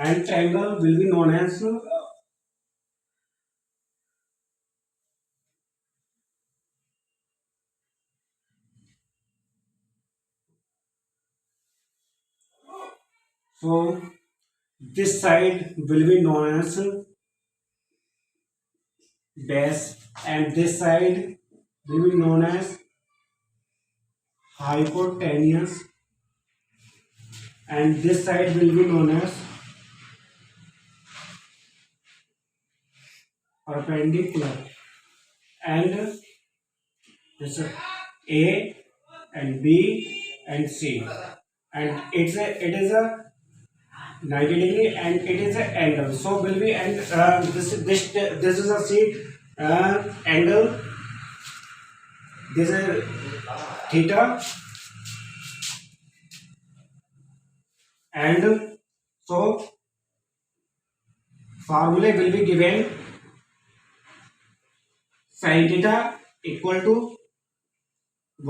and triangle will be known as so this side will be known as base and this side will be known as hypotenuse and this side will be known as perpendicular and this is A and B and C and it is a 90 degree and it is an angle so will be and this is a C angle this is theta and so formula will be given sin theta equal to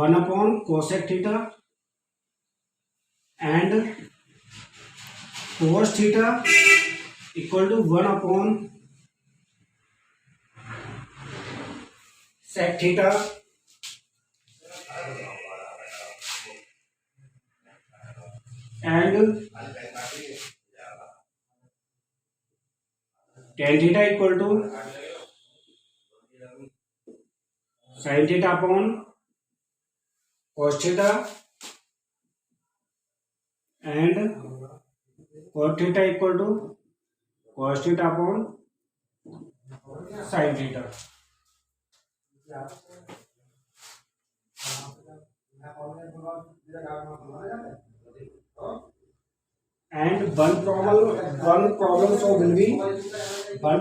1 upon cosec theta and cos theta equal to 1 upon sec theta and tan theta equal to sin theta upon cos theta and cos theta equal to cos theta upon sin theta and one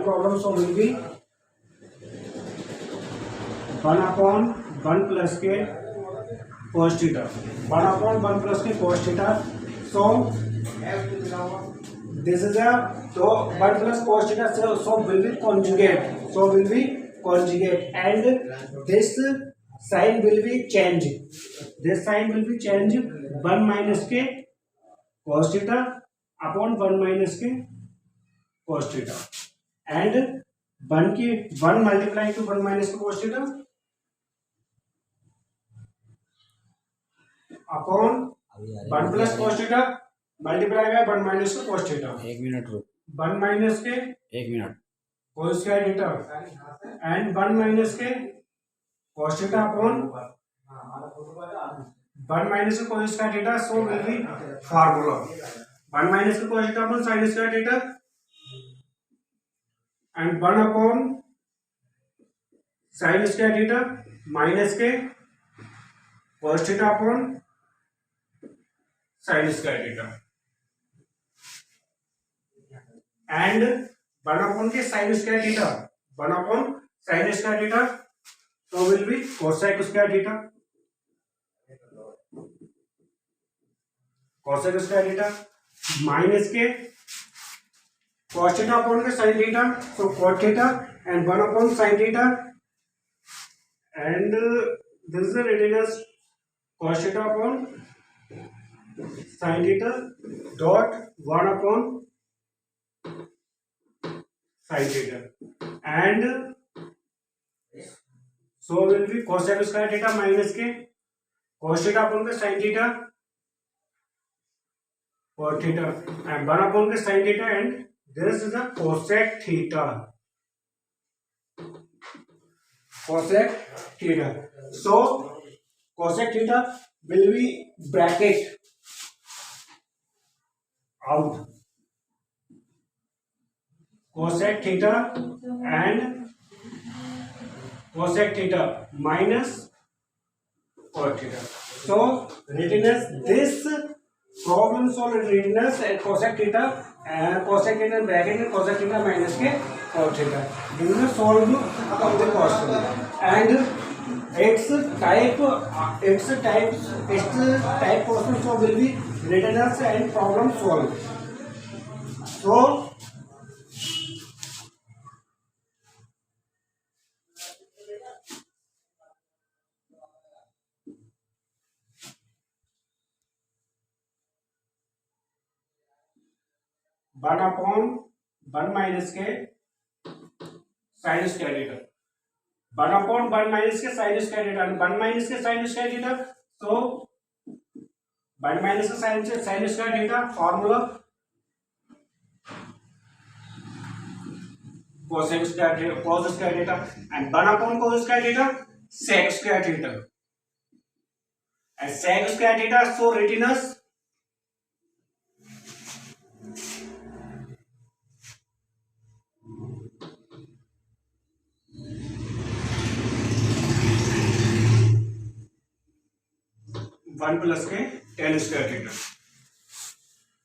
problem so will be 1 upon 1 plus k cos theta 1 upon 1 plus k cos theta so this is a so 1 plus cos theta so will be conjugate and this sign will be changed 1 minus k cos theta upon 1 minus k cos theta and 1 की 1 multiplying to 1 minus k cos theta upon 1 plus cos theta multiply by 1 minus k cos theta 1 minute रुक 1 minus k 1 minute cos square theta and 1 minus k cos theta upon 1 minus k cos square theta so will be formula 1 minus k cos theta upon sin square theta and 1 upon sin square theta minus k cos theta upon sin square theta and 1 upon के sin square theta 1 upon sin square theta so will be cosec square theta minus के cos theta upon के sin theta so cot theta and 1 upon sin theta and this is written as cos theta upon sin theta dot 1 upon sin theta and so will be cosec square theta minus के cos theta upon के sin theta cot theta and 1 upon के sin theta and this is a cosec theta so cosec theta will be bracket out cosec theta and cosec theta minus cot theta so written as this problem solved written as cosec theta bracket में cosec theta minus के cot theta this is solved of the question and its type question so will be written as and problem solved so 1/1 minus के sine square theta, 1/1 minus के sine square theta, 1 minus के sine square theta, तो 1 minus के sine square theta formula cos square theta and 1/cos square theta sec square theta, and sec square theta so written as one plus के tan square theta.